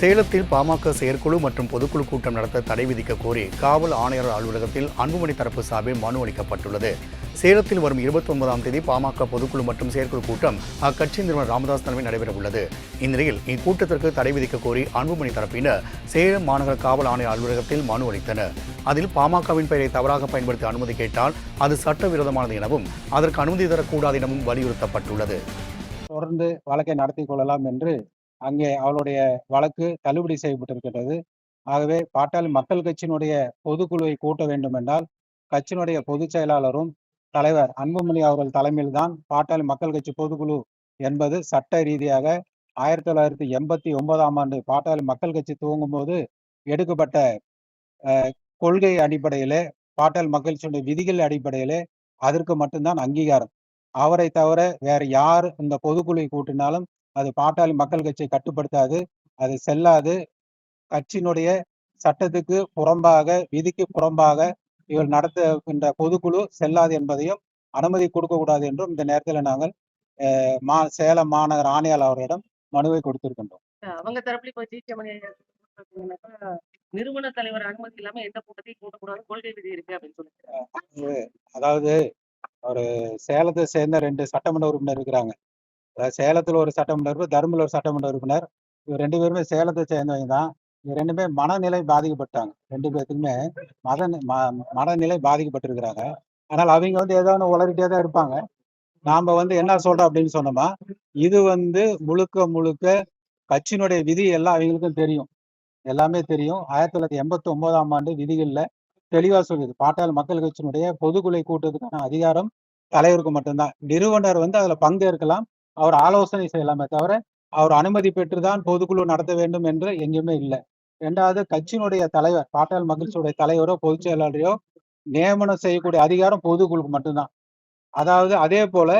சேலத்தில் பாமக செயற்குழு மற்றும் பொதுக்குழு கூட்டம் நடத்த தடை விதிக்க கோரி காவல் ஆணையர் அலுவலகத்தில் அன்புமணி தரப்பு சார்பில் மனு அளிக்கப்பட்டுள்ளது. சேலத்தில் வரும் 29ஆம் தேதி பாமக பொதுக்குழு மற்றும் செயற்குழு கூட்டம் அக்கட்சியின் நிறுவனர் ராமதாஸ் தலைமையில் நடைபெறவுள்ளது. இந்நிலையில் இக்கூட்டத்திற்கு தடை விதிக்க கோரி அன்புமணி தரப்பினர் சேலம் மாநகர காவல் ஆணையர் அலுவலகத்தில் மனு அளித்தனர். அதில் பாமகவின் பெயரை தவறாக பயன்படுத்தி அனுமதி கேட்டால் அது சட்டவிரோதமானது எனவும் அதற்கு அனுமதி தரக்கூடாது எனவும் வலியுறுத்தப்பட்டுள்ளது. தொடர்ந்து வழக்கை நடத்தி கொள்ளலாம் என்று அங்கே அவளுடைய வழக்கு தள்ளுபடி செய்யப்பட்டிருக்கிறது. ஆகவே பாட்டாளி மக்கள் கட்சியினுடைய பொதுக்குழுவை கூட்ட வேண்டும் என்றால் கட்சியினுடைய பொதுச் செயலாளரும் தலைவர் அன்புமணி அவர்கள் தலைமையில்தான் பாட்டாளி மக்கள் கட்சி பொதுக்குழு என்பது சட்ட ரீதியாக 1989ஆம் ஆண்டு பாட்டாளி மக்கள் கட்சி துவங்கும் போது எடுக்கப்பட்ட கொள்கை அடிப்படையிலே பாட்டாளி மக்கள் கட்சியுடைய விதிகள் அடிப்படையிலே அதற்கு மட்டும்தான் அங்கீகாரம். அவரை தவிர வேற யார் இந்த பொதுக்குழுவை கூட்டினாலும் அது பாட்டாளி மக்கள் கட்சியை கட்டுப்படுத்தாது, அது செல்லாது. கட்சியினுடைய சட்டத்துக்கு புறம்பாக, விதிக்கு புறம்பாக இவர் நடத்துகின்ற பொதுக்குழு செல்லாது என்பதையும் அனுமதி கொடுக்கக்கூடாது என்றும் இந்த நேரத்தில் நாங்கள் சேலம் மாநகர ஆணையாளர் அவர்களிடம் மனுவை கொடுத்திருக்கின்றோம். அவங்க தரப்புல இப்ப ஜி.கே.மணி நிறுவன தலைவர் அனுமதி இல்லாம எந்த கூட்டத்தையும் கூட்டக்கூடாது கொள்கை விதி இருக்கு அப்படின்னு சொல்லிட்டு, அதாவது ஒரு சேலத்தை சேர்ந்த 2 சட்டமன்ற உறுப்பினர் இருக்கிறாங்க. சேலத்துல ஒரு சட்டமன்ற உறுப்பினர், தருமபுரியில் ஒரு சட்டமன்ற உறுப்பினர். இவர் 2 பேருமே சேலத்தை சேர்ந்தவங்க தான். இவர் 2 பேரும் மனநிலை பாதிக்கப்பட்டாங்க. 2 பேருக்குமே மனநிலை பாதிக்கப்பட்டிருக்கிறாங்க. ஆனால் அவங்க ஏதோ ஒன்று உளறிட்டே தான் இருப்பாங்க. நாம என்ன சொல்றோம் அப்படின்னு சொன்னோமா, இது முழுக்க முழுக்க கட்சியினுடைய விதி எல்லாம் அவங்களுக்கும் தெரியும், எல்லாமே தெரியும். 1989ஆம் ஆண்டு விதிகள்ல தெளிவா சொல்லுது, பாட்டாளி மக்கள் கட்சியினுடைய பொதுக்குழு கூட்டத்துக்கான அதிகாரம் தலைவருக்கு மட்டும்தான். நிறுவனர் அதுல பங்கேற்கலாம், அவர் ஆலோசனை செய்யலாமே தவிர அவர் அனுமதி பெற்றுதான் பொதுக்குழு நடத்த வேண்டும் என்று எங்கேயுமே இல்லை. 2வது, கட்சியினுடைய தலைவர் பாட்டாளி மக்களுடைய தலைவரோ பொதுச் செயலாளரையோ நியமனம் செய்யக்கூடிய அதிகாரம் பொதுக்குழுக்கு மட்டும்தான். அதாவது அதே போல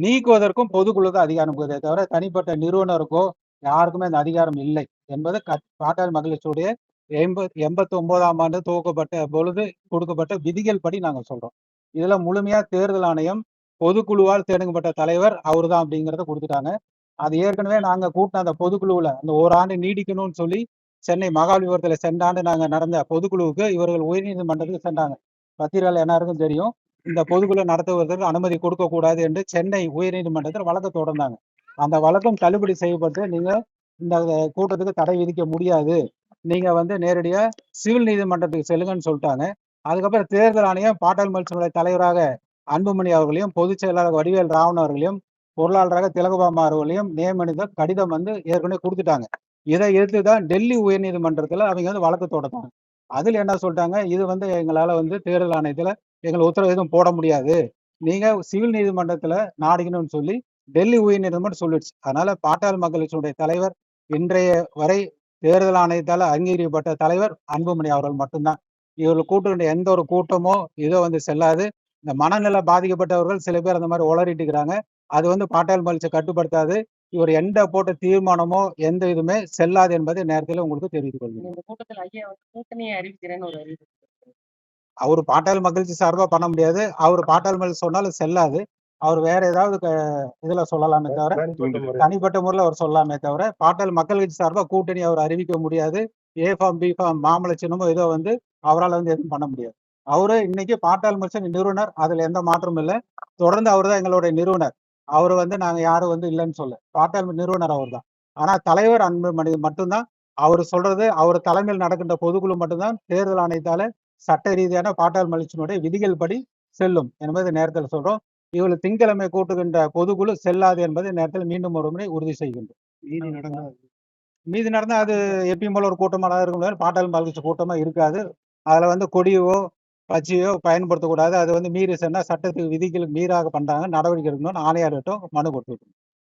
நீக்குவதற்கும் பொதுக்குழு தான் அதிகாரம் போதே தவிர தனிப்பட்ட நிறுவனருக்கோ யாருக்குமே அந்த அதிகாரம் இல்லை என்பது பாட்டாளி மக்களுடைய 89ஆம் ஆண்டு துவக்கப்பட்ட பொழுது கொடுக்கப்பட்ட விதிகள் படி நாங்கள் சொல்றோம். இதுல முழுமையா தேர்தல் ஆணையம் பொதுக்குழுவால் தேர்ந்தெடுக்கப்பட்ட தலைவர் அவர் தான் அப்படிங்கிறத கொடுத்துட்டாங்க. அது ஏற்கனவே நாங்க கூட்டின அந்த பொதுக்குழுவுல அந்த ஓராண்டு நீடிக்கணும்னு சொல்லி சென்னை மகாபலிபுரத்துல சென்ற ஆண்டு நாங்க நடந்த பொதுக்குழுவுக்கு இவர்கள் உயர்நீதிமன்றத்துக்கு சென்றாங்க. பத்திரிகையாளர் எல்லாருக்கும் தெரியும். இந்த பொதுக்குழு நடத்துவதற்கு அனுமதி கொடுக்க கூடாது என்று சென்னை உயர்நீதிமன்றத்தில் வழக்கு தொடர்ந்தாங்க. அந்த வழக்கம் தள்ளுபடி செய்யப்பட்டு நீங்க இந்த கூட்டத்துக்கு தடை விதிக்க முடியாது, நீங்க நேரடியா சிவில் நீதிமன்றத்துக்கு செல்லுங்கன்னு சொல்லிட்டாங்க. அதுக்கப்புறம் தேர்தல் ஆணையம் பாட்டாளி மக்களுடைய தலைவராக அன்புமணி அவர்களையும், பொதுச் செயலாளர் வடிவேல் ராவன் அவர்களையும், பொருளாளராக திலகபாமா அவர்களையும் நியமனித்த கடிதம் ஏற்கனவே கொடுத்துட்டாங்க. இதை எதிர்த்துதான் டெல்லி உயர்நீதிமன்றத்துல அவங்க வழக்கு தொடர்ந்தாங்க. அதுல என்ன சொல்லிட்டாங்க, இது எங்களால தேர்தல் ஆணையத்துல எங்களை உத்தரவு எதுவும் போட முடியாது, நீங்க சிவில் நீதிமன்றத்துல நாடிக்கணும்னு சொல்லி டெல்லி உயர்நீதிமன்றம் சொல்லிடுச்சு. அதனால பாட்டாளி மக்களுடைய தலைவர் இன்றைய வரை தேர்தல் ஆணையத்தால அங்கீகரிக்கப்பட்ட தலைவர் அன்புமணி அவர்கள் மட்டும்தான். இவர்கள் கூட்டுகின்ற எந்த ஒரு கூட்டமோ இதோ செல்லாது. இந்த மனநிலை பாதிக்கப்பட்டவர்கள் சில பேர் அந்த மாதிரி உளறிட்டு இருக்கிறாங்க. அது பாட்டாளி மக்களை கட்டுப்படுத்தாது. இவர் எந்த போட்ட தீர்மானமோ எந்த இதுவுமே செல்லாது என்பதை நேரத்தில் உங்களுக்கு தெரிவித்துக் கொள்கிறேன். இந்த கூட்டத்தில் ஐயா கூட்டணியை அறிவிக்கிறேன்னு ஒரு அறிவிப்பு அவர் பாட்டாளி மக்களுக்கு சார்பா பண்ண முடியாது. அவர் பாட்டாளி மக்கள் சொன்னாலும் செல்லாது. அவர் வேற ஏதாவது இதுல சொல்லலாமே தவிர, தனிப்பட்ட முறையில் அவர் சொல்லலாமே தவிர பாட்டாளி மக்கள் கட்சி சார்பா கூட்டணி அவர் அறிவிக்க முடியாது. ஏ ஃபார்ம் பி ஃபார்ம் மாமலை சின்னமோ ஏதோ அவரால் எதுவும் பண்ண முடியாது. அவரு இன்னைக்கு பாட்டாளி மக்கள் நிறுவனர், அதுல எந்த மாற்றமும் இல்லை. தொடர்ந்து அவர் தான் எங்களுடைய நிறுவனர். அவர் நாங்க யாரும் இல்லைன்னு சொல்ல, பாட்டாளி நிறுவனர் அவர் தான். ஆனா தலைவர் அன்புமணி மட்டும்தான். அவர் சொல்றது, அவர் தலைமையில் நடக்கின்ற பொதுக்குழு மட்டும்தான் தேர்தல் ஆணையத்தால சட்ட ரீதியான பாட்டாளி மகிழ்ச்சியினுடைய விதிகள் படி செல்லும் என்பதை நேரத்தில் சொல்றோம். இவர்கள் திங்கட்கிழமை கூட்டுகின்ற பொதுக்குழு செல்லாது என்பதை நேரத்தில் மீண்டும் ஒரு முறை உறுதி செய்கின்றோம். மீதி நடந்தா அது எப்பயும் போல ஒரு கூட்டமாக இருக்கும், பாட்டாளி மகிழ்ச்சி கூட்டமா இருக்காது. அதுல கொடியோ பச்சையோ பயன்படுத்தக்கூடாது. அது மீறி சென்னா சட்டத்துக்கு விதிகளுக்கு மீறாக பண்றாங்க, நடவடிக்கை எடுக்கணும்னு ஆணையாளர்கிட்ட மனு கொடுத்துருக்கோம்.